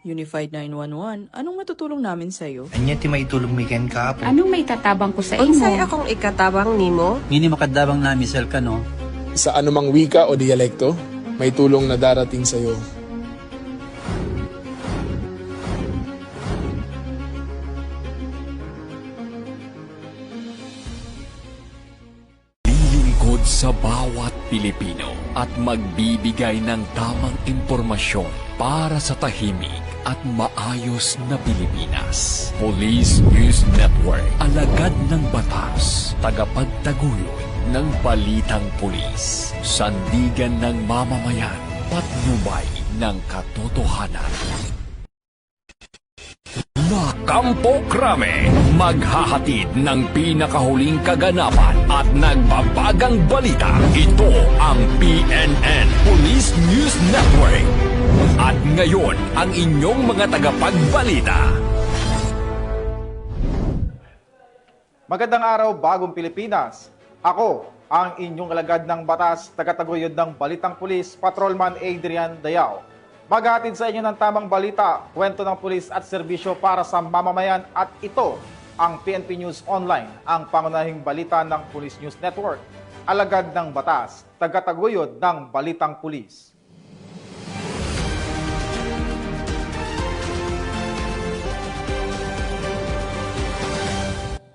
Unified 911, anong matutulong namin sa'yo? Anya ti maitulong mi ken kapo. Anong may tatabang ko sa Unsay imo? akong ikatabang nimo? Ngini makadabang na misal ka no. Sa anumang wika o dialekto, may tulong na darating sa iyo. Lilingkod sa bawat Pilipino at magbibigay ng tamang impormasyon para sa tahimik at maayos na Pilipinas. Police News Network, alagad ng batas, tagapagtaguyod ng balitang pulis, sandigan ng mamamayan, patnubay ng katotohanan. Kampo Krame, maghahatid ng pinakahuling kaganapan at nagbabagang balita. Ito ang PNN Police News Network. At ngayon, ang inyong mga tagapagbalita. Magandang araw, bagong Pilipinas. Ako, ang inyong alagad ng batas, tagataguyod ng Balitang Pulis, Patrolman Adrian Dayao. Maghatid sa inyo ng tamang balita, kwento ng pulis at serbisyo para sa mamamayan at ito ang PNP News Online, ang pangunahing balita ng Police News Network. Alagad ng batas, tagataguyod ng Balitang Pulis.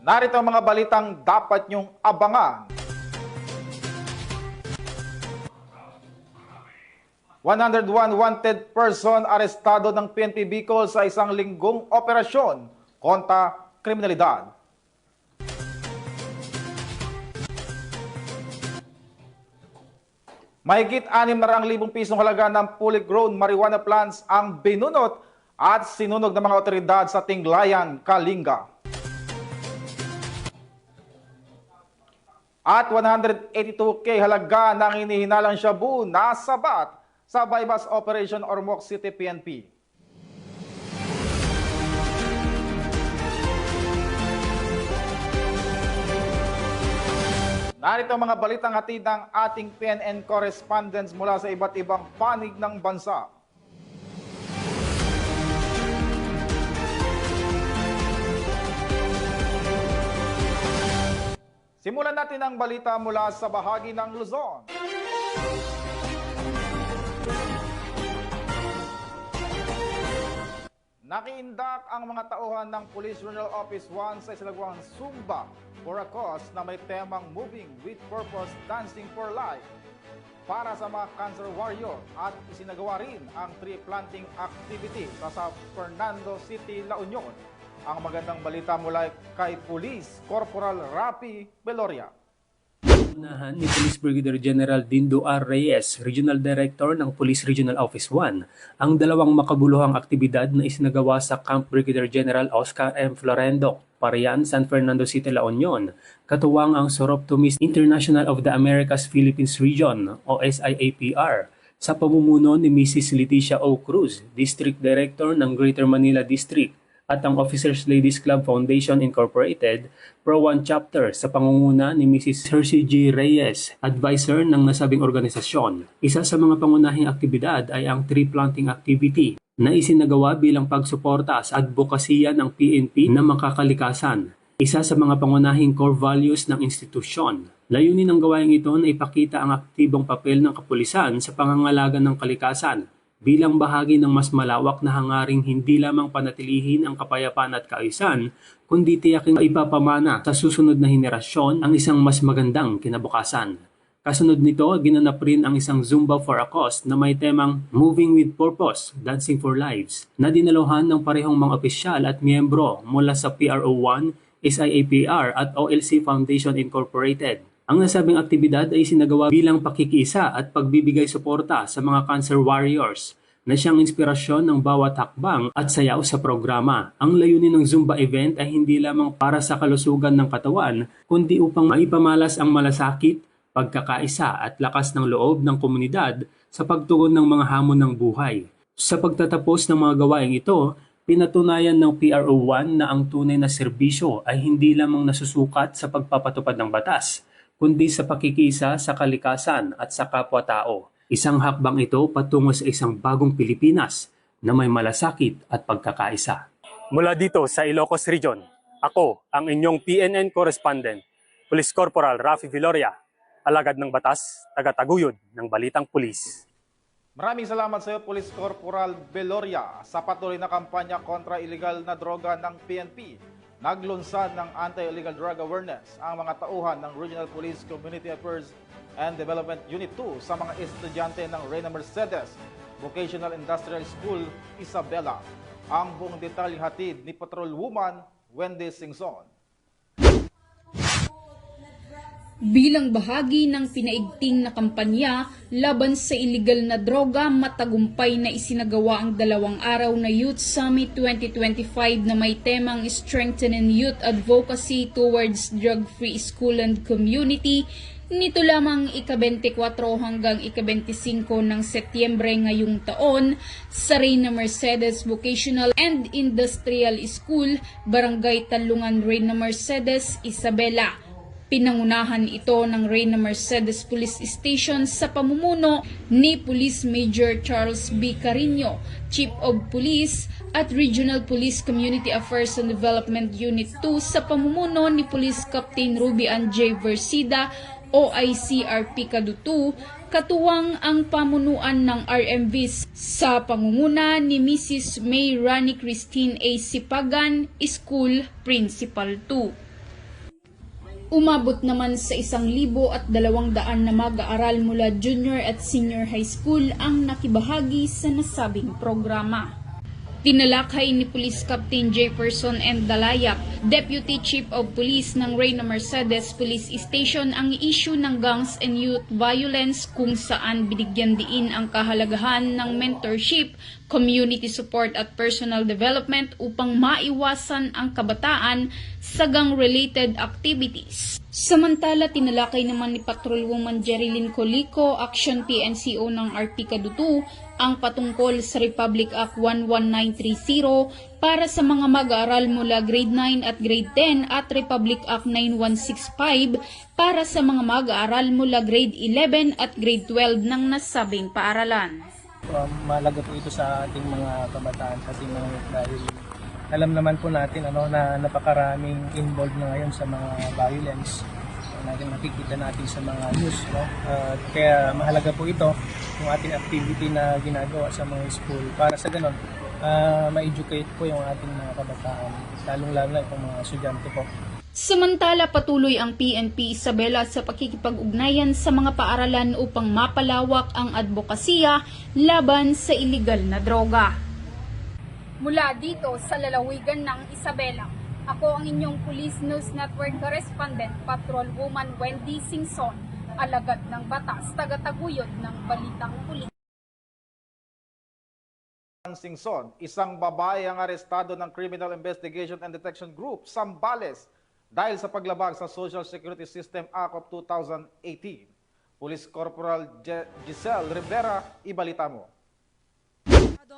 Narito ang mga balitang dapat niyong abangan. 101 wanted person arestado ng PNP Bicol sa isang linggong operasyon kontra kriminalidad. Mahigit 600,000 pisong halaga ng fully grown marijuana plants ang binunot at sinunog ng mga otoridad sa Tinglayan, Kalinga. At 182K halaga ng hinihinalang shabu na sabat sa bypass operation Ormoc City PNP. Narito ang mga balitang hatid ng ating PNN correspondents mula sa iba't ibang panig ng bansa. Simulan natin ang balita mula sa bahagi ng Luzon. Nakiindak ang mga tauhan ng Police Regional Office 1 sa isalagwang Zumba for a cause na may temang Moving with Purpose, Dancing for Life para sa mga cancer warrior at isinagawa rin ang tree planting activity sa San Fernando City, La Union. Ang magandang balita mula kay Police Corporal Rapi Beloria. Unahan ni Police Brigadier General Dindo R. Reyes, Regional Director ng Police Regional Office 1, ang dalawang makabuluhang aktibidad na isinagawa sa Camp Brigadier General Oscar M. Florendo, Parian, San Fernando City, La Union, katuwang ang Soroptomis International of the Americas Philippines Region o SIAPR, sa pamumuno ni Mrs. Leticia O. Cruz, District Director ng Greater Manila District, at ang Officers Ladies Club Foundation Incorporated, Pro 1 Chapter sa pangunguna ni Mrs. Hershey G. Reyes, advisor ng nasabing organisasyon. Isa sa mga pangunahing aktibidad ay ang tree planting activity na isinagawa bilang pagsuporta sa advokasya ng PNP na makakalikasan. Isa sa mga pangunahing core values ng institusyon. Layunin ng gawaing ito na ipakita ang aktibong papel ng kapulisan sa pangangalaga ng kalikasan bilang bahagi ng mas malawak na hangaring hindi lamang panatilihin ang kapayapaan at kaayusan, kundi tiyaking ipapamana sa susunod na henerasyon ang isang mas magandang kinabukasan. Kasunod nito, ginanap rin ang isang Zumba for a Cause na may temang Moving with Purpose, Dancing for Lives, na dinaluhan ng parehong mga opisyal at miyembro mula sa PRO1, SIAPR at OLC Foundation Incorporated. Ang nasabing aktibidad ay sinagawa bilang pakikiisa at pagbibigay suporta sa mga cancer warriors na siyang inspirasyon ng bawat hakbang at sayaw sa programa. Ang layunin ng Zumba event ay hindi lamang para sa kalusugan ng katawan, kundi upang maipamalas ang malasakit, pagkakaisa at lakas ng loob ng komunidad sa pagtugon ng mga hamon ng buhay. Sa pagtatapos ng mga gawaing ito, pinatunayan ng PRO1 na ang tunay na serbisyo ay hindi lamang nasusukat sa pagpapatupad ng batas, kundi sa pakikisa sa kalikasan at sa kapwa-tao. Isang hakbang ito patungo sa isang bagong Pilipinas na may malasakit at pagkakaisa. Mula dito sa Ilocos Region, ako ang inyong PNN correspondent, Police Corporal Rafi Viloria, alagad ng batas, tagataguyod ng Balitang Pulis. Maraming salamat sa iyo, Police Corporal Beloria, sa patuloy na kampanya kontra illegal na droga ng PNP. Naglunsad ng Anti-Illegal Drug Awareness ang mga tauhan ng Regional Police Community Affairs and Development Unit 2 sa mga estudyante ng Reyna Mercedes Vocational Industrial School, Isabela. Ang buong detalye hatid ni Patrolwoman Wendy Singson. Bilang bahagi ng pinaigting na kampanya laban sa iligal na droga, matagumpay na isinagawa ang 2 araw na Youth Summit 2025 na may temang Strengthening Youth Advocacy Towards Drug-Free School and Community. Nito lamang ika-24 hanggang ika-25 ng Setyembre ngayong taon sa Reyna Mercedes Vocational and Industrial School, Barangay Talungan, Reyna Mercedes, Isabela. Pinangunahan ito ng Reyna Mercedes Police Station sa pamumuno ni Police Major Charles B. Carino, Chief of Police, at Regional Police Community Affairs and Development Unit 2 sa pamumuno ni Police Captain Ruby Ann J. Versida, OICRP Kadutu, katuwang ang pamunuan ng RMVs sa pangunguna ni Mrs. May Rani Christine A. Sipagan, School Principal 2. Umabot naman sa 1,200 na mag-aaral mula junior at senior high school ang nakibahagi sa nasabing programa. Tinalakay ni Police Captain Jefferson N. Dalayap, Deputy Chief of Police ng Reyna Mercedes Police Station, ang issue ng gangs and youth violence, kung saan binigyan diin ang kahalagahan ng mentorship, community support at personal development upang maiwasan ang kabataan sa gang-related activities. Samantala, tinalakay naman ni Patrolwoman Jerilyn Colico, Action PNCO ng RP Kadutu, ang patungkol sa Republic Act 11930 para sa mga mag-aaral mula grade 9 at grade 10 at Republic Act 9165 para sa mga mag-aaral mula grade 11 at grade 12 ng nasabing paaralan. Mahalaga po ito sa ating mga kabataan, sa ating mga youth, dahil alam naman po natin na napakaraming involved na ngayon sa mga violence na nakikita natin sa mga news. Kaya mahalaga po ito yung ating activity na ginagawa sa mga school para sa ganon ma-educate po yung ating mga kabataan, lalong-lalo na itong mga estudyante po. Samantala, patuloy ang PNP Isabela sa pakikipag-ugnayan sa mga paaralan upang mapalawak ang advokasya laban sa iligal na droga. Mula dito sa lalawigan ng Isabela, ako ang inyong Police News Network Correspondent, Patrolwoman Wendy Singson, alagad ng batas, tagataguyod ng Balitang Pulis. Singson, isang babae ang arestado ng Criminal Investigation and Detection Group, Zambales, dahil sa paglabag sa Social Security System Act of 2018. Police Corporal Giselle Rivera, ibalita mo.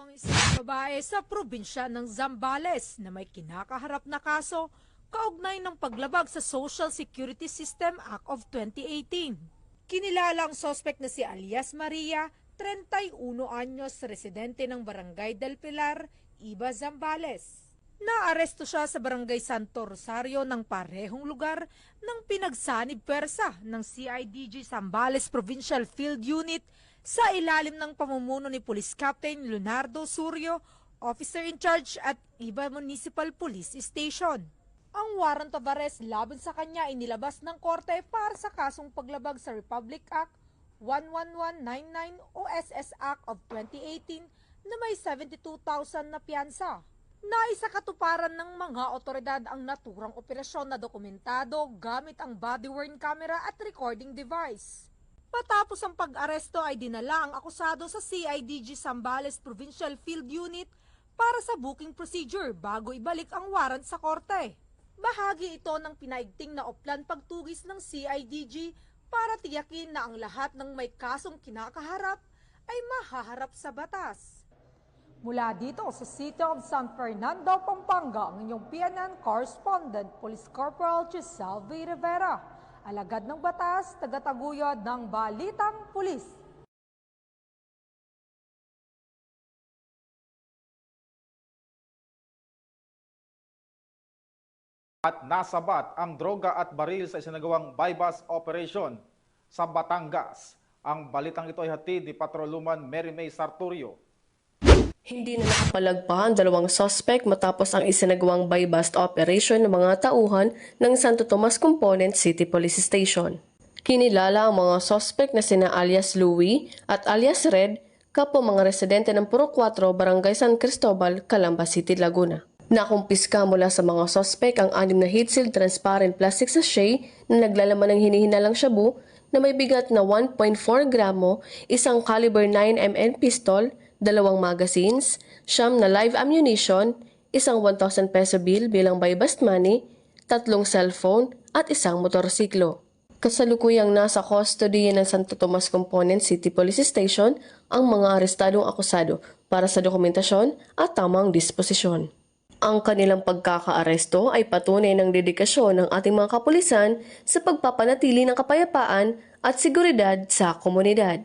Ang isang babae sa probinsya ng Zambales na may kinakaharap na kaso kaugnay ng paglabag sa Social Security System Act of 2018. Kinilala ang suspect na si Alias Maria, 31 anyos, residente ng Barangay del Pilar, Iba, Zambales. Naaresto siya sa Barangay Santo Rosario ng parehong lugar nang pinagsanib pwersa ng CIDG Zambales Provincial Field Unit sa ilalim ng pamumuno ni Police Captain Leonardo Surio, Officer in Charge at Iba Municipal Police Station. Ang warrant of arrest laban sa kanya ay nilabas ng korte para sa kasong paglabag sa Republic Act 11199 o SS Act of 2018 na may 72,000 na piyansa. Naisakatuparan ng mga otoridad ang naturang operasyon na dokumentado gamit ang body-worn camera at recording device. Matapos ang pag-aresto ay dinala ang akusado sa CIDG Zambales Provincial Field Unit para sa booking procedure bago ibalik ang warrant sa korte. Bahagi ito ng pinaigting na oplan pagtugis ng CIDG para tiyakin na ang lahat ng may kasong kinakaharap ay mahaharap sa batas. Mula dito sa City of San Fernando, Pampanga, ang inyong PNN Correspondent, Police Corporal Giselle V. Rivera, alagad ng batas, tagataguyod ng Balitang Pulis. At nasabat ang droga at baril sa isinagawang bypass operation sa Batangas. Ang balitang ito ay hatid ni Patrolwoman Mary May Sarturio. Hindi na nakapalagpa ang dalawang suspect matapos ang isinagawang buy-bust operation ng mga tauhan ng Santo Tomas Component City Police Station. Kinilala ang mga suspect na sina alias Louie at alias Red, kapwa mga residente ng Puro 4, Barangay San Cristobal, Calamba City, Laguna. Nakumpiska mula sa mga suspect ang 6 na heat-sealed transparent plastic sachet na naglalaman ng hinihinalang shabu na may bigat na 1.4 gramo, isang caliber 9mm pistol, 2 magazines, 9 na live ammunition, isang 1,000 peso bill bilang buy-bust money, 3 cellphone at isang motorsiklo. Kasalukuyang nasa custody ng Santo Tomas Component City Police Station ang mga arestadong akusado para sa dokumentasyon at tamang disposisyon. Ang kanilang pagkakaaresto ay patunay ng dedikasyon ng ating mga kapulisan sa pagpapanatili ng kapayapaan at seguridad sa komunidad.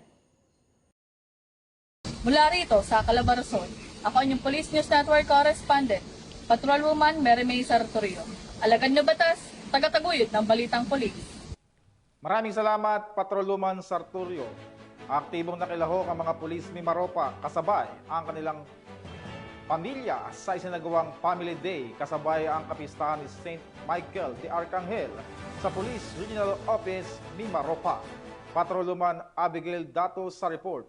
Mula rito sa Calabarzon, ako ang inyong Police News Network correspondent, Patrolwoman Mary May Sarturio. Alagad na batas, tagataguyod ng balitang pulis. Maraming salamat, Patrolwoman Sarturio. Aktibong nakilahok ang mga pulis ni Mimaropa kasabay ang kanilang pamilya sa isinagawang Family Day kasabay ang kapistahan ni St. Michael de Arcangel sa Police Regional Office Mimaropa. Patrolwoman Abigail Dato sa report.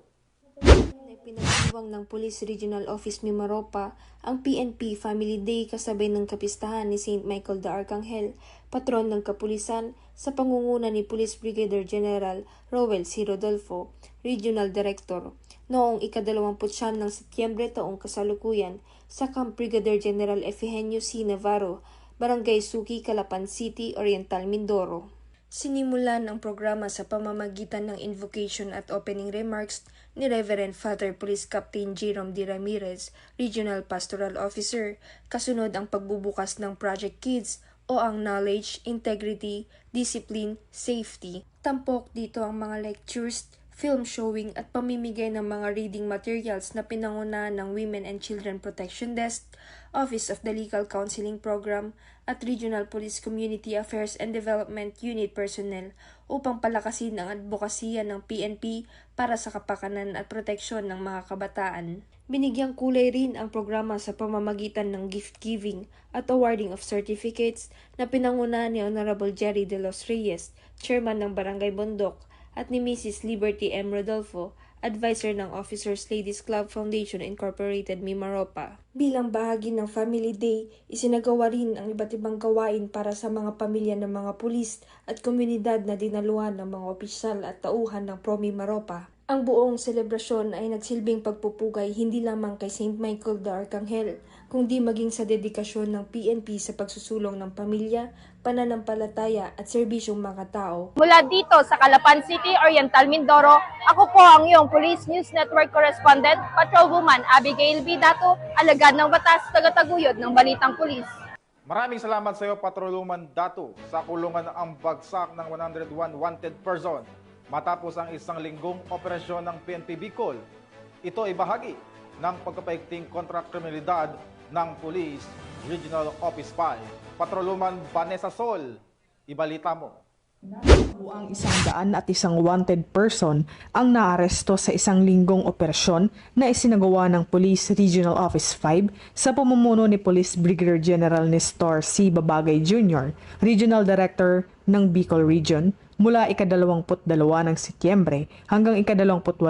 Pinagdiwang ng Police Regional Office Mimaropa ang PNP Family Day kasabay ng kapistahan ni St. Michael de Arcangel, patron ng kapulisan, sa pangunguna ni Police Brigadier General Rowel C. Rodolfo, Regional Director, noong ika-29 ng Setyembre taong kasalukuyan sa Camp Brigadier General Efegenio C. Navarro, Barangay Suki, Calapan City, Oriental, Mindoro. Sinimulan ang programa sa pamamagitan ng invocation at opening remarks ni Reverend Father Police Captain Jerome D. Ramirez, Regional Pastoral Officer, kasunod ang pagbubukas ng Project Kids o ang Knowledge, Integrity, Discipline, Safety. Tampok dito ang mga lectures, film showing at pamimigay ng mga reading materials na pinangunahan ng Women and Children Protection Desk, Office of the Legal Counseling Program at Regional Police Community Affairs and Development Unit personnel upang palakasin ang advokasya ng PNP para sa kapakanan at proteksyon ng mga kabataan. Binigyang kulay rin ang programa sa pamamagitan ng gift giving at awarding of certificates na pinangunahan ni Honorable Jerry De Los Reyes, Chairman ng Barangay Bondok, at ni Mrs. Liberty M. Rodolfo, Advisor ng Officers Ladies Club Foundation Incorporated, Mimaropa. Bilang bahagi ng Family Day, isinagawa rin ang iba't ibang gawain para sa mga pamilya ng mga pulis at komunidad na dinaluhan ng mga opisyal at tauhan ng Pro Mimaropa. Ang buong selebrasyon ay nagsilbing pagpupugay hindi lamang kay St. Michael de Arcangel, kundi maging sa dedikasyon ng PNP sa pagsusulong ng pamilya, pananampalataya at serbisyong mga tao. Mula dito sa Calapan City, Oriental, Mindoro, ako po ang iyong Police News Network correspondent, Patrolwoman Abigail B. Dato, alagad ng batas, tagataguyod ng balitang pulis. Maraming salamat sa iyo, Patrolwoman Dato, sa kulungan ang bagsak ng 101 wanted person matapos ang isang linggong operasyon ng PNP Bicol. Ito ay bahagi ng pagkapaigting kontra kriminalidad ng Police Regional Office 5. Patrolwoman Vanessa Sol, ibalita mo. Ang 101 wanted person ang naaresto sa isang linggong operasyon na isinagawa ng Police Regional Office 5 sa pamumuno ni Police Brigadier General Nestor C. Babagay Jr., Regional Director ng Bicol Region, mula ika-22 ng Setyembre hanggang ika-28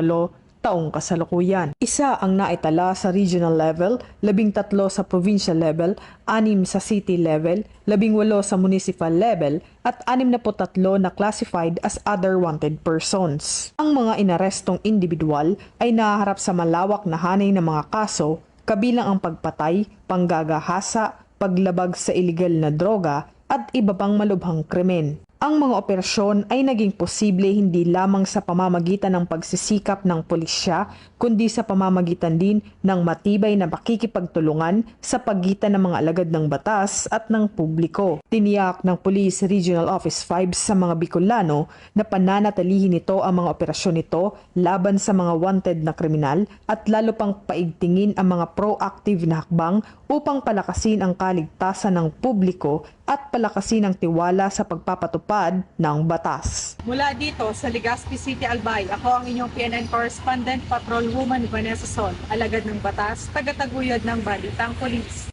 taong kasalukuyan. Isa ang naitala sa regional level, 13 sa provincial level, 6 sa city level, 18 sa municipal level, at 63 na classified as other wanted persons. Ang mga inarestong individual ay nahaharap sa malawak na hanay ng mga kaso, kabilang ang pagpatay, panggagahasa, paglabag sa iligal na droga, at iba pang malubhang krimen. Ang mga operasyon ay naging posible hindi lamang sa pamamagitan ng pagsisikap ng pulisya, kundi sa pamamagitan din ng matibay na pakikipagtulungan sa pagitan ng mga alagad ng batas at ng publiko. Tiniyak ng Police Regional Office 5 sa mga Bicolano na pananatilihin nito ang mga operasyon nito laban sa mga wanted na kriminal at lalo pang paigtingin ang mga proactive na hakbang upang palakasin ang kaligtasan ng publiko at palakasin ang tiwala sa pagpapatupad ng batas. Mula dito sa Legazpi City, Albay, ako ang inyong PNN correspondent, Patrolwoman Vanessa Sol, alagad ng batas, tagataguyod ng Balitang Pulis.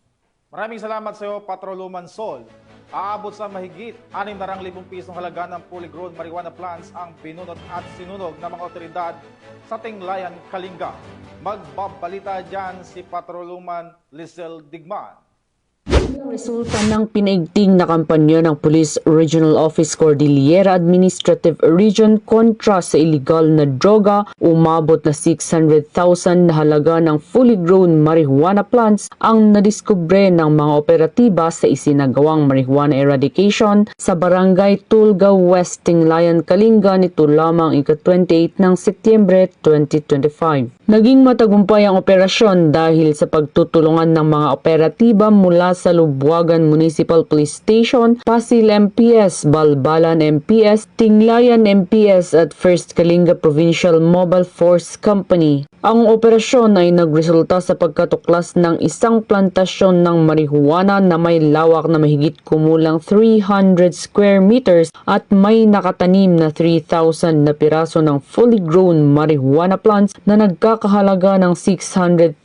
Maraming salamat sa iyo, Patrolwoman Sol. Aabot sa mahigit 600,000 pisong halaga ng fully grown marijuana plants ang binunot at sinunog ng mga otoridad sa Tinglayan, Kalinga. Magbabalita dyan si Patrolwoman Lisel Digman. Resulta ng pinaigting na kampanya ng Police Regional Office Cordillera Administrative Region kontra sa illegal na droga, umabot na 600,000 na halaga ng fully grown marijuana plants ang nadiskubre ng mga operatiba sa isinagawang marijuana eradication sa Barangay Tulga West, Tinglayan, Kalinga nito lamang ika-28 ng Setyembre 2025. Naging matagumpay ang operasyon dahil sa pagtutulungan ng mga operatiba mula sa Lubuagan Municipal Police Station, Pasil MPS, Balbalan MPS, Tinglayan MPS at First Kalinga Provincial Mobile Force Company. Ang operasyon ay nagresulta sa pagkatuklas ng isang plantasyon ng marijuana na may lawak na mahigit kumulang 300 square meters at may nakatanim na 3,000 na piraso ng fully grown marijuana plants na nagkakahalaga ng 600,000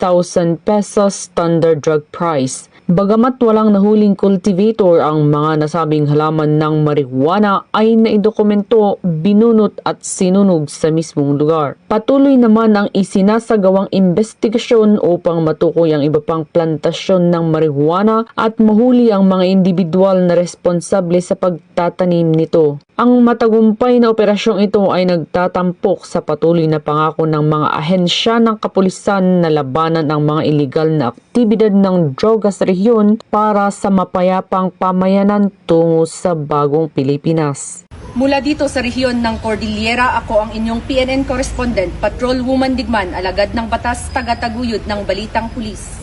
pesos standard drug price. Bagamat walang nahuling cultivator, ang mga nasabing halaman ng marijuana ay naidokumento, binunot at sinunog sa mismong lugar. Patuloy naman ang isinasagawang investigasyon upang matukoy ang iba pang plantasyon ng marijuana at mahuli ang mga individual na responsable sa pagtatanim nito. Ang matagumpay na operasyong ito ay nagtatampok sa patuloy na pangako ng mga ahensya ng kapulisan na labanan ang mga iligal na aktibidad ng droga sa rehiyon para sa mapayapang pamayanan tungo sa bagong Pilipinas. Mula dito sa rehiyon ng Cordillera, ako ang inyong PNN correspondent, Patrolwoman Digman, alagad ng batas, tagataguyod ng Balitang Pulis.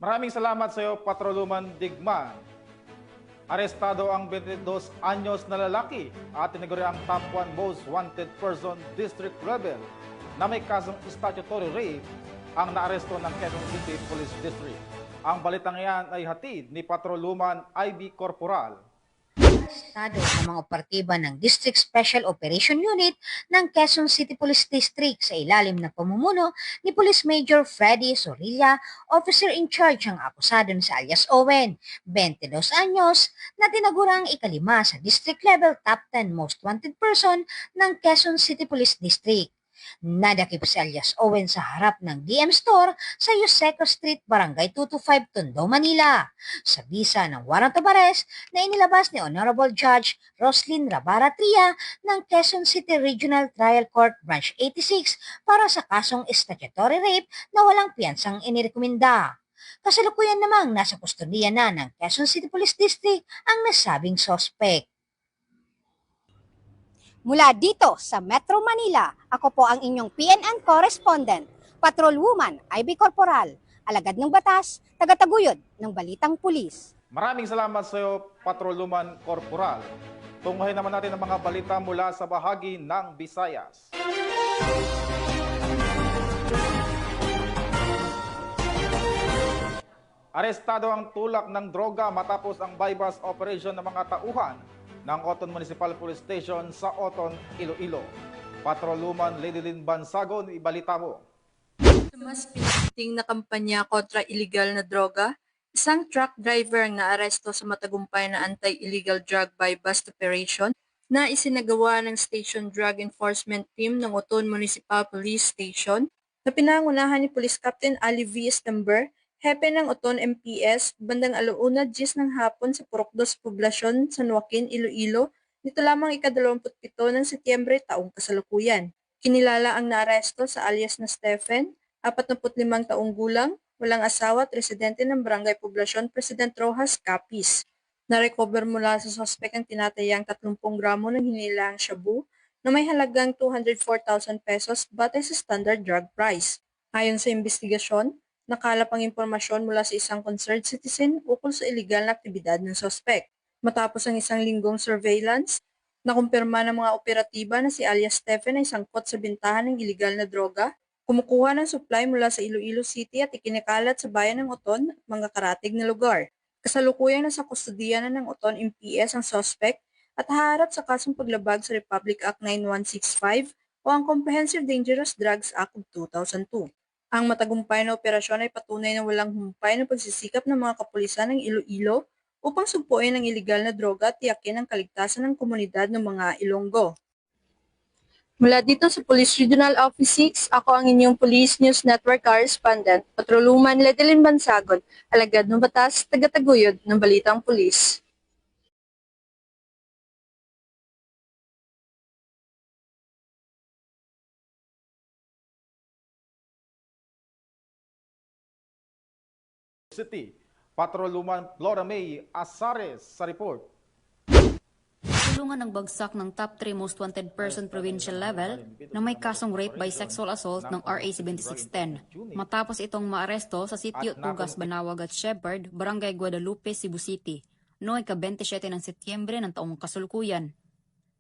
Maraming salamat sa iyo, Patrolwoman Digman. Arestado ang 22 anyos na lalaki at tinaguri ang top 1 most wanted person district rebel na may kasong statutory rape ang naaresto ng Quezon City Police District. Ang balitang iyan ay hatid ni Patrolwoman IB Corporal. Estado ng mga operatiba ng District Special Operation Unit ng Quezon City Police District sa ilalim ng pamumuno ni Police Major Freddy Sorilla, officer in charge ang akusado si alias Owen, 22 anyos, na tinagurang ikalima sa district level top 10 most wanted person ng Quezon City Police District. Nadakip si alias Owen sa harap ng DM Store sa Yuseco Street, Barangay 225, Tondo, Manila, sa bisa ng warrant of arrest na inilabas ni Honorable Judge Roslyn Rabara Tria ng Quezon City Regional Trial Court Branch 86 para sa kasong statutory rape na walang piyansang inirekomenda. Kasalukuyan namang nasa kustodiya na ng Quezon City Police District ang nasabing sospek. Mula dito sa Metro Manila, ako po ang inyong PNN correspondent, Patrolwoman IB Corporal, alagad ng batas, tagataguyod ng Balitang Pulis. Maraming salamat sa iyo, Patrolwoman Corporal. Tunghayin naman natin ang mga balita mula sa bahagi ng Visayas. Arestado ang tulak ng droga matapos ang bypass operation ng mga tauhan ng Oton Municipal Police Station sa Oton, Iloilo. Patrolwoman Ledilyn Bansagon, ibalita mo. Sa mas pinaigting na kampanya kontra illegal na droga, isang truck driver ang naaresto sa matagumpay na anti-illegal drug buy-bust operation na isinagawa ng Station Drug Enforcement Team ng Oton Municipal Police Station na pinangunahan ni Police Captain Ali V. Estamber, hepe ng Oton MPS, bandang 1:10 ng hapon sa Purokdos Poblasyon, San Joaquin, Iloilo, nito lamang ika-27 ng Setyembre taong kasalukuyan. Kinilala ang naaresto sa alias na Stephen, 45 taong gulang, walang asawa at residente ng Barangay Poblasyon, President Rojas, Capiz. Na-recover mula sa sospek ang tinatayang 30 gramo ng hinilaang shabu na may halagang 204,000 pesos batay sa standard drug price. Ayon sa investigasyon, nakalap ang impormasyon mula sa isang concerned citizen ukol sa iligal na aktibidad ng sospek. Matapos ang isang linggong surveillance, nakumpirma ng mga operatiba na si alias Stephen ay sangkot sa bintahan ng iligal na droga, kumukuha ng supply mula sa Iloilo City at ikinikalat sa bayan ng Oton at mga karatig na lugar. Kasalukuyang nasa kustudiya na ng Uton MPS ang suspect at haharap sa kasong paglabag sa Republic Act 9165 o ang Comprehensive Dangerous Drugs Act of 2002. Ang matagumpay na operasyon ay patunay na walang humpay na pagsisikap ng mga kapulisan ng Iloilo upang sugpuin ang iligal na droga at tiyakin ang kaligtasan ng komunidad ng mga Ilonggo. Mula dito sa Police Regional Office 6, ako ang inyong Police News Network Correspondent, Patrolwoman Ledelyn Bansagon, alagad ng batas, tagataguyod ng Balitang Pulis. City, Patrolwoman Laura May Asares sa report. Tulungan ang bagsak ng top 3 most wanted person provincial level na may kasong rape by sexual assault ng RA 7610 matapos itong maaresto sa sitio Tugas, Banawag at Shepherd, Barangay Guadalupe, Cebu City noong ika-27 ng Setyembre ng taong kasalukuyan.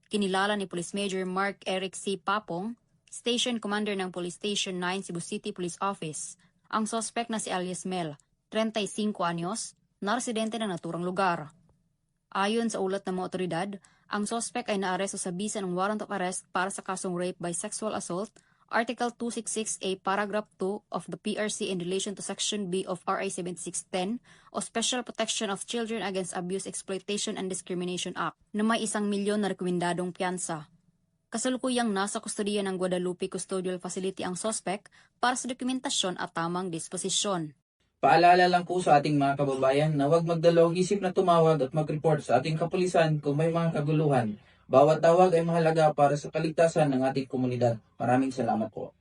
Kinilala ni Police Major Mark Eric C. Papong, Station Commander ng Police Station 9 Cebu City Police Office, ang suspect na si alias Mel, 35 anyos, na residente ng naturang lugar. Ayon sa ulat ng mga otoridad, ang suspect ay naaresto sa bisa ng warrant of arrest para sa kasong rape by sexual assault, Article 266A Paragraph 2 of the PRC in relation to Section B of RA 7610 o Special Protection of Children Against Abuse, Exploitation and Discrimination Act na may 1 milyon na rekomendadong piyansa. Kasalukuyang nasa kustodiya ng Guadalupe Custodial Facility ang suspect para sa dokumentasyon at tamang disposisyon. Paalala lang po sa ating mga kababayan na huwag magdalawang isip na tumawag at mag-report sa ating kapulisan kung may mga kaguluhan. Bawat tawag ay mahalaga para sa kaligtasan ng ating komunidad. Maraming salamat po.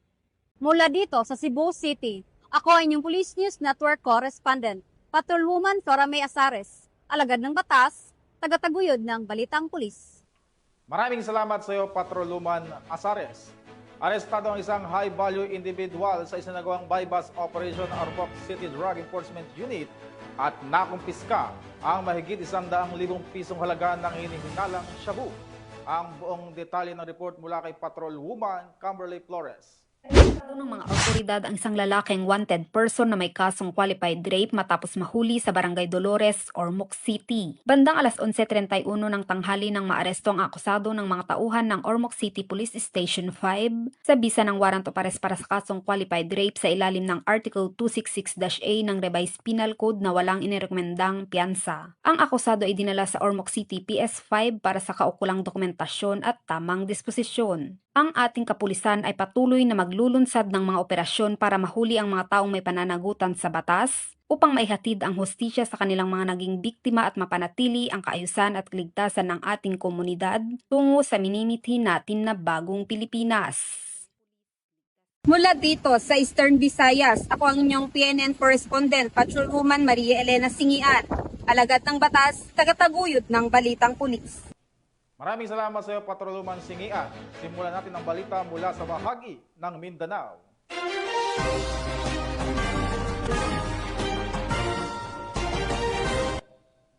Mula dito sa Cebu City, ako ang inyong Police News Network Correspondent, Patrolwoman Laura May Asares, alagad ng batas, tagataguyod ng Balitang Pulis. Maraming salamat sa iyo, Patrolwoman Asares. Arestado ang isang high-value individual sa isinagawang bypass operation ng Arboc City Drug Enforcement Unit at nakumpiska ang mahigit 100,000 pisong halaga ng hinihinalang shabu. Ang buong detalye ng report mula kay Patrolwoman Kimberly Flores. Ng mga otoridad ang isang lalaking wanted person na may kasong qualified rape matapos mahuli sa Barangay Dolores, Ormoc City. Bandang alas 11:31 ng tanghali nang maaresto ang akusado ng mga tauhan ng Ormoc City Police Station 5 sa bisa ng warrant of arrest para sa kasong qualified rape sa ilalim ng Article 266-A ng Revised Penal Code na walang inirekomendang piyansa. Ang akusado ay dinala sa Ormoc City PS5 para sa kaukulang dokumentasyon at tamang disposisyon. Ang ating kapulisan ay patuloy na maglulunsad ng mga operasyon para mahuli ang mga taong may pananagutan sa batas upang maihatid ang hustisya sa kanilang mga naging biktima at mapanatili ang kaayusan at kaligtasan ng ating komunidad tungo sa minimithi natin na bagong Pilipinas. Mula dito sa Eastern Visayas, ako ang inyong PNN correspondent, Patrolwoman Maria Elena Singian, alagad ng batas, tagataguyod ng Balitang Pulis. Maraming salamat sa iyo, Patrolwoman Singian. Simulan natin ang balita mula sa bahagi ng Mindanao.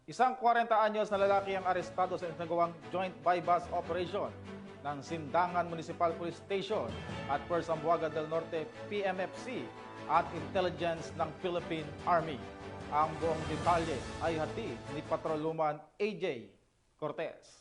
Isang 40 anyos na lalaki ang arestado sa nagawang joint bypass operation ng Sindangan Municipal Police Station at First Zamboanga del Norte PMFC at Intelligence ng Philippine Army. Ang buong detalye ay hatid ni Patrolwoman AJ Cortez.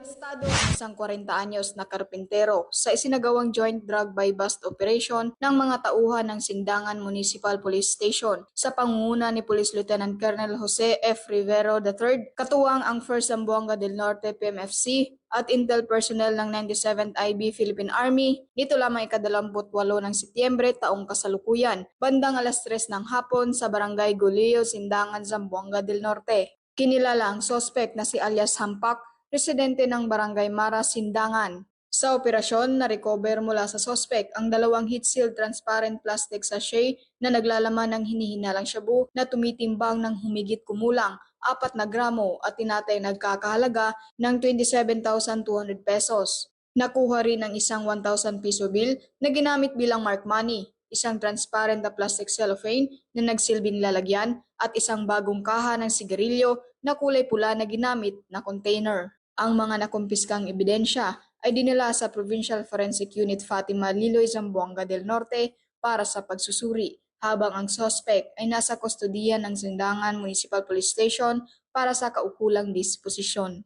Arestado ang isang 40 anyos na karpintero sa isinagawang joint drug buy-bust operation ng mga tauhan ng Sindangan Municipal Police Station sa pangunguna ni Police Lieutenant Colonel Jose F. Rivero III, katuwang ang 1st Zamboanga del Norte PMFC at Intel personnel ng 97th IB Philippine Army dito lamang ika-28 ng Setyembre taong kasalukuyan, bandang alas 3 ng hapon sa Barangay Gulio, Sindangan, Zamboanga del Norte. Kinilala ang suspect na si alias Hampak, residente ng Barangay Mara, Sindangan. Sa operasyon, na-recover mula sa suspect ang 2 heat-sealed transparent plastic sachet na naglalaman ng hinihinalang shabu na tumitimbang ng humigit kumulang 4 na gramo at tinatay nagkakahalaga ng 27,200 pesos. Nakuha rin ang isang 1,000 piso bill na ginamit bilang mark money, isang transparent na plastic cellophane na nagsilbing lalagyan at isang bagong kaha ng sigarilyo na kulay pula na ginamit na container. Ang mga nakumpiskang ebidensya ay dinala sa Provincial Forensic Unit Fatima Liloy, Zamboanga del Norte para sa pagsusuri habang ang suspect ay nasa kustodiya ng Sindangan Municipal Police Station para sa kaukulang disposisyon.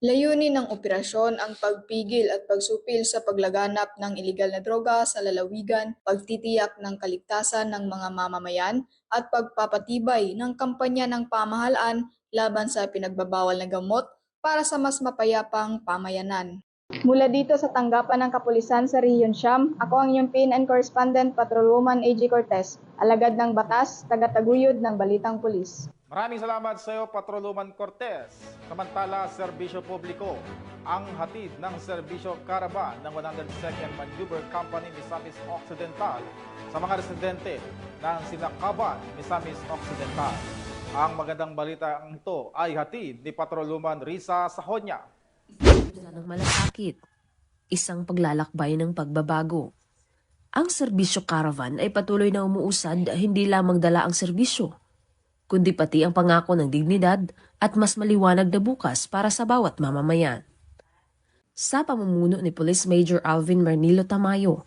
Layunin ng operasyon ang pagpigil at pagsupil sa paglaganap ng iligal na droga sa lalawigan, pagtitiyak ng kaligtasan ng mga mamamayan, at pagpapatibay ng kampanya ng pamahalaan laban sa pinagbabawal na gamot para sa mas mapayapang pamayanan. Mula dito sa tanggapan ng kapulisan sa Region Siyam, ako ang inyong PNN Correspondent Patrolwoman AG Cortez, alagad ng batas, tagataguyod ng Balitang Pulis. Maraming salamat sa iyo, Patrolwoman Cortez. Samantala, serbisyo publiko ang hatid ng serbisyo Caravan ng 102nd Maneuver Company Misamis Occidental sa mga residente ng Sinakaban, Misamis Occidental. Ang magandang balita ito ay hatid ni Patrolwoman Risa Sahonya. Ng malasakit, isang paglalakbay ng pagbabago. Ang serbisyo Caravan ay patuloy na umuusad, hindi lamang dala ang serbisyo, kundi pati ang pangako ng dignidad at mas maliwanag na bukas para sa bawat mamamayan. Sa pamumuno ni Police Major Alvin Marnilo Tamayo,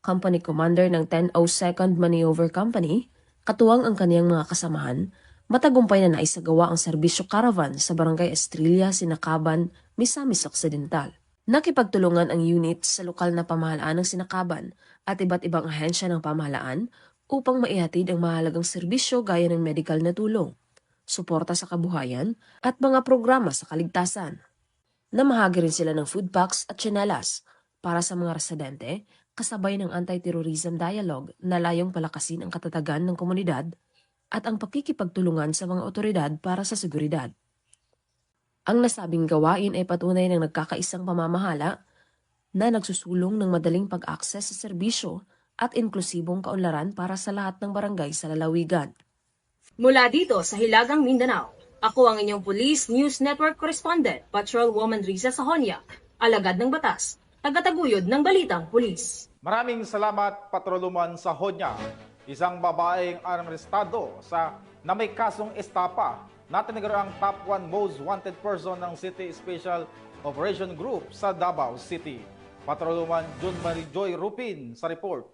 Company Commander ng 102nd Maneuver Company, katuwang ang kaniyang mga kasamahan, matagumpay na naisagawa ang serbisyo Caravan sa Barangay Estrella, Sinakaban, Misamis Occidental. Nakipagtulungan ang unit sa lokal na pamahalaan ng Sinakaban at iba't ibang ahensya ng pamahalaan upang maihatid ang mahalagang serbisyo gaya ng medikal na tulong, suporta sa kabuhayan at mga programa sa kaligtasan. Namahagi rin sila ng food packs at tsinelas para sa mga residente kasabay ng anti-terrorism dialogue na layong palakasin ang katatagan ng komunidad at ang pakikipagtulungan sa mga otoridad para sa seguridad. Ang nasabing gawain ay patunay ng nagkakaisang pamamahala na nagsusulong ng madaling pag-akses sa serbisyo at inklusibong kaunlaran para sa lahat ng barangay sa lalawigan. Mula dito sa Hilagang Mindanao, ako ang inyong Police News Network Correspondent, Patrolwoman Risa Sahonya, alagad ng batas, tagataguyod ng Balitang Pulis. Maraming salamat, Patrolwoman Sahonya. Isang babaeng arestado na may kasong estapa na tinaguro ang top 1 most wanted person ng City Special Operation Group sa Davao City. Patrolwoman June Marie Joy Rupin sa report.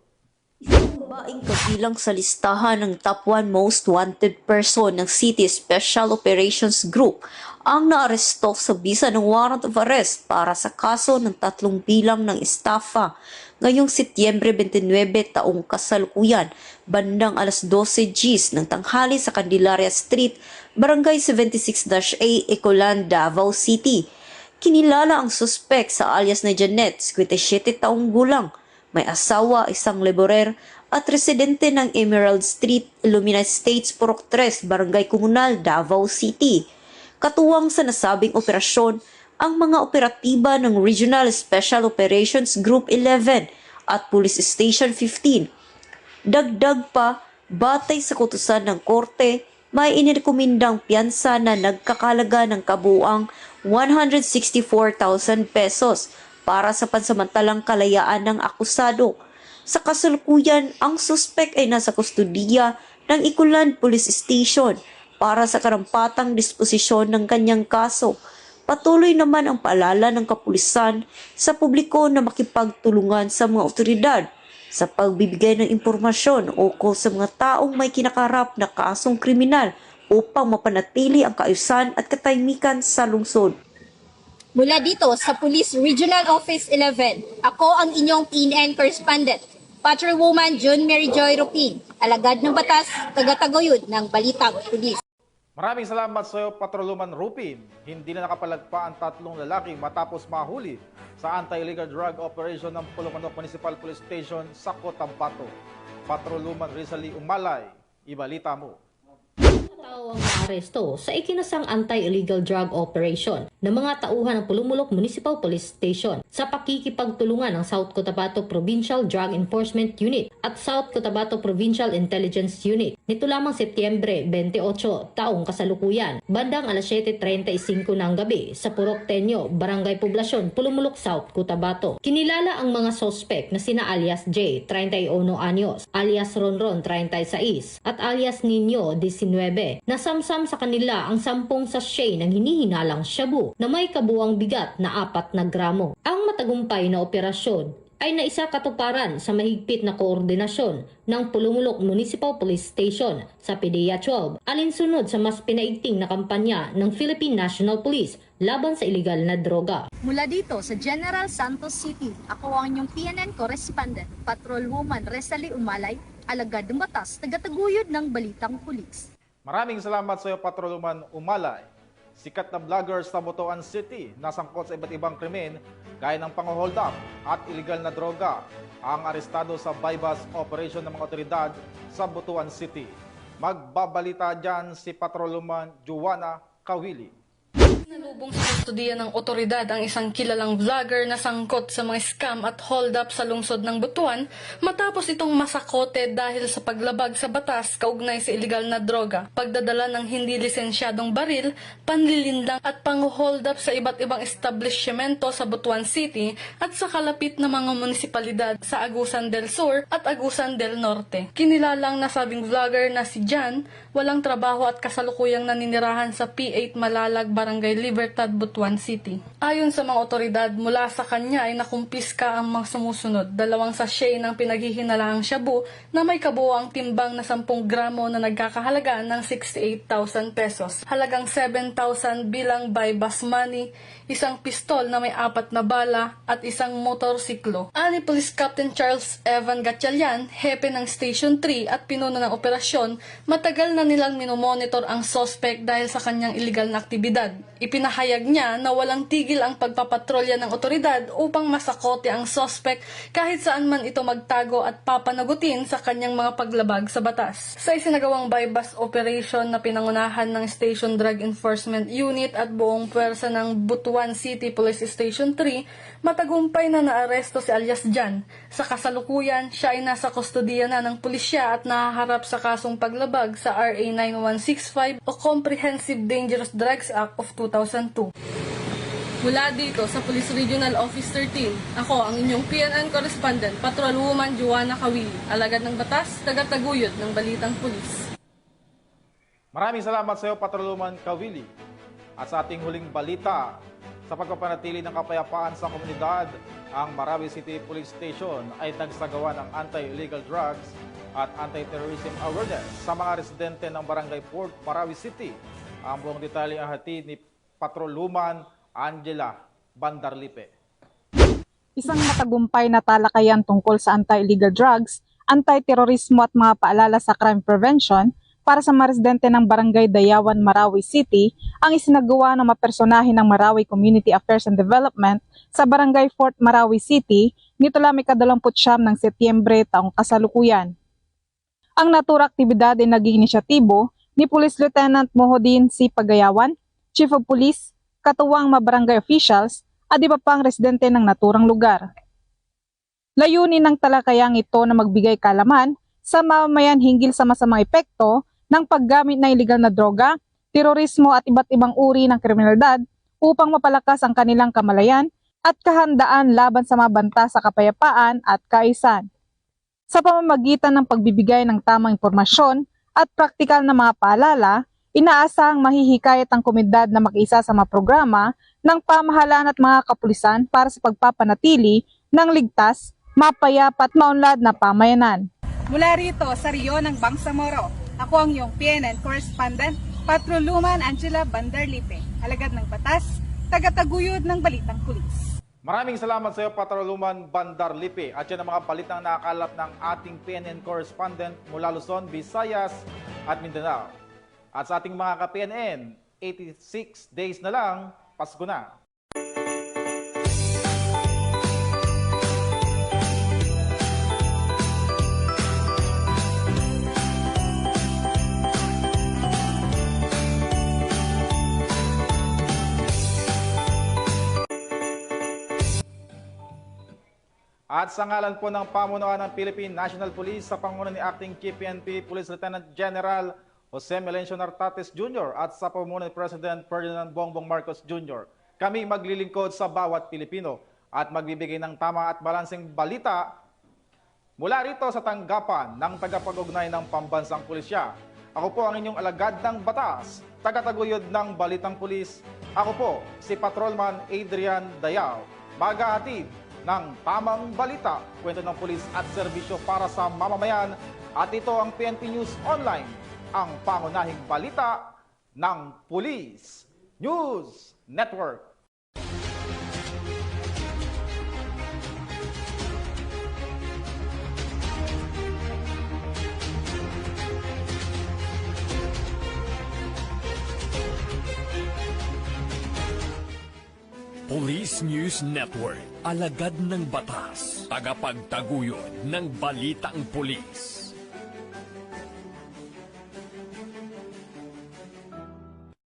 Babaeng kabilang sa listahan ng top 1 most wanted person ng City Special Operations Group ang naaresto sa bisa ng warrant of arrest para sa kaso ng 3 bilang ng estafa ngayong Setyembre 29 taong kasalukuyan bandang alas 12 Gs ng tanghali sa Candelaria Street, Barangay 76-A, Ecolan, Davao City. Kinilala ang suspek sa alias na Janet, 57 taong gulang, may asawa, isang laborer at residente ng Emerald Street, Illumina Estates, Purok 3, Barangay Comunal, Davao City. Katuwang sa nasabing operasyon, ang mga operatiba ng Regional Special Operations Group 11 at Police Station 15. Dagdag pa, batay sa kutusan ng korte, may inirekomendang piyansa na nagkakalaga ng kabuuang 164,000 pesos para sa pansamantalang kalayaan ng akusado. Sa kasalukuyan, ang suspek ay nasa kustodiya ng Ikulan Police Station para sa karampatang disposisyon ng kanyang kaso. Patuloy naman ang paalala ng kapulisan sa publiko na makipagtulungan sa mga otoridad sa pagbibigay ng impormasyon ukol sa mga taong may kinakarap na kasong kriminal upang mapanatili ang kaayusan at katahimikan sa lungsod. Mula dito sa Police Regional Office 11, ako ang inyong PNN Correspondent, Patrolwoman June Mary Joy Rupin, alagad ng batas, tagataguyod ng Balitang Pulis. Maraming salamat sa iyo, Patrolwoman Rupin. Hindi na nakapalagpa ang 3 lalaki matapos mahuli sa anti-illegal drug operation ng Pulong-Manok Municipal Police Station sa Cotabato. Patrolwoman Rizali Umalay, ibalita mo. Tao ang maaresto sa ikinasang anti-illegal drug operation ng mga tauhan ng Pulong-Manok Municipal Police Station sa pakikipagtulungan ng South Cotabato Provincial Drug Enforcement Unit at South Cotabato Provincial Intelligence Unit nito lamang Setyembre 28 taong kasalukuyan bandang alas 7:35 ng gabi sa Purok Tenyo, Barangay Poblasyon, Pulong-Manok South, Cotabato. Kinilala ang mga sospek na sina alias J, 31 anyos, alias Ronron, 36 at alias Nino, 19 na samsam sa kanila ang 10 sachet ng hinihinalang shabu na may kabuang bigat na 4 na gramo. Ang matagumpay na operasyon ay naisakatuparan sa mahigpit na koordinasyon ng Pulumulok Municipal Police Station sa PDEA 12 alinsunod sa mas pinaigting na kampanya ng Philippine National Police laban sa iligal na droga. Mula dito sa General Santos City, ako ang inyong PNN correspondent, Patrolwoman Resalie Umalay, alagad ng batas, tagataguyod ng Balitang Pulis. Maraming salamat sa iyo, Patrolwoman Umalay. Sikat na vlogger sa Butuan City, nasangkot sa iba't ibang krimen gaya ng pang-hold up at iligal na droga ang arestado sa bypass operation ng mga otoridad sa Butuan City. Magbabalita dyan si Patrolwoman Joanna Kawili. Nalubong sa kustudiya ng otoridad ang isang kilalang vlogger na sangkot sa mga scam at hold-up sa lungsod ng Butuan matapos itong masakote dahil sa paglabag sa batas kaugnay sa iligal na droga, pagdadala ng hindi lisensyadong baril, panlilindang at pang-hold up sa iba't ibang establishmento sa Butuan City at sa kalapit na mga munisipalidad sa Agusan del Sur at Agusan del Norte. Kinilalang nasabing vlogger na si Jan, walang trabaho at kasalukuyang naninirahan sa P8 Malalag, Barangay Libertad, Butuan City. Ayon sa mga otoridad, mula sa kanya ay nakumpiska ang mga sumusunod, 2 sachet ng pinaghihinalaang shabu na may kabuoang timbang na 10 gramo na nagkakahalaga ng 68,000 pesos, halagang 7,000 bilang bypass money, isang pistol na may 4 na bala at isang motorsiklo. Ani Police Captain Charles Evan Gatchalian, hepe ng Station 3 at pinuno ng operasyon, matagal na nilang minomonitor ang suspect dahil sa kanyang illegal na aktibidad. Ipinahayag niya na walang tigil ang pagpapatrolya ng otoridad upang masakote ang suspect kahit saan man ito magtago at papanagutin sa kanyang mga paglabag sa batas. Sa isinagawang bypass operation na pinangunahan ng Station Drug Enforcement Unit at buong puwersa ng Butuan City Police Station 3, matagumpay na naaresto si alias Jan. Sa kasalukuyan, siya ay nasa kustodiya na ng pulisya at nahaharap sa kasong paglabag sa RA 9165 o Comprehensive Dangerous Drugs Act of 2002. Mula dito sa Police Regional Office 13, ako ang inyong PNN correspondent, Patrolwoman Joanna Kawili, alagad ng batas, tagataguyod ng Balitang Pulis. Maraming salamat sa iyo, Patrolwoman Kawili. At sa ating huling balita, sa pagpapanatili ng kapayapaan sa komunidad, ang Marawi City Police Station ay nagsagawa ng anti-illegal drugs at anti-terrorism awareness sa mga residente ng Barangay Port, Marawi City. Ang buong detalye ang hatid ni Patrolwoman Angela Bandarlipe. Isang matagumpay na talakayan tungkol sa anti-illegal drugs, anti-terorismo at mga paalala sa crime prevention para sa mga residente ng Barangay Dayawan, Marawi City ang isinagawa ng mapersonahe ng Marawi Community Affairs and Development sa Barangay Fort, Marawi City nito lamang 29 ng Setyembre taong kasalukuyan. Ang naturang aktibidad ay naging inisyatibo ni Police Lieutenant Mohodin C. Pagayawan, Chief of Police, katuwang mga barangay officials at iba pang residente ng naturang lugar. Layunin ng talakayang ito na magbigay kaalaman sa mamamayan hinggil sa masamang epekto ng paggamit ng iligal na droga, terorismo at iba't ibang uri ng kriminalidad upang mapalakas ang kanilang kamalayan at kahandaan laban sa mga banta sa kapayapaan at kaayusan. Sa pamamagitan ng pagbibigay ng tamang impormasyon at praktikal na mga paalala, inaasahang mahihikayat ang komunidad na makiisa sa mga programa ng pamahalaan at mga kapulisan para sa pagpapanatili ng ligtas, mapayapa at maunlad na pamayanan. Mula rito sa Rio ng Bangsamoro, ako ang iyong PNN correspondent, Patrolwoman Angela Bandarlipe, alagad ng batas, tagataguyod ng Balitang Pulis. Maraming salamat sa iyo, Patrolwoman Bandarlipe. At yan ang mga balitang nakakalap ng ating PNN correspondent mula Luzon, Visayas at Mindanao. At sa ating mga ka-PNN, 86 days na lang, Pasko na. At sa ngalan po ng pamunuan ng Philippine National Police sa panguna ni Acting Chief PNP Police Lieutenant General Jose Melencio Nartates Jr. at sa pamumuno ni President Ferdinand Bongbong Marcos Jr. Kami maglilingkod sa bawat Pilipino at magbibigay ng tama at balanseng balita mula rito sa tanggapan ng tagapag-ugnay ng Pambansang Pulisya. Ako po ang inyong alagad ng batas, tagataguyod ng Balitang Pulis. Ako po si Patrolman Adrian Dayao, maghahatid ng tamang balita, kwento ng pulis at serbisyo para sa mamamayan. At ito ang PNP News Online, ang pangunahing balita ng Police News Network. Police News Network, alagad ng batas, tagapagtaguyod ng balitang pulis.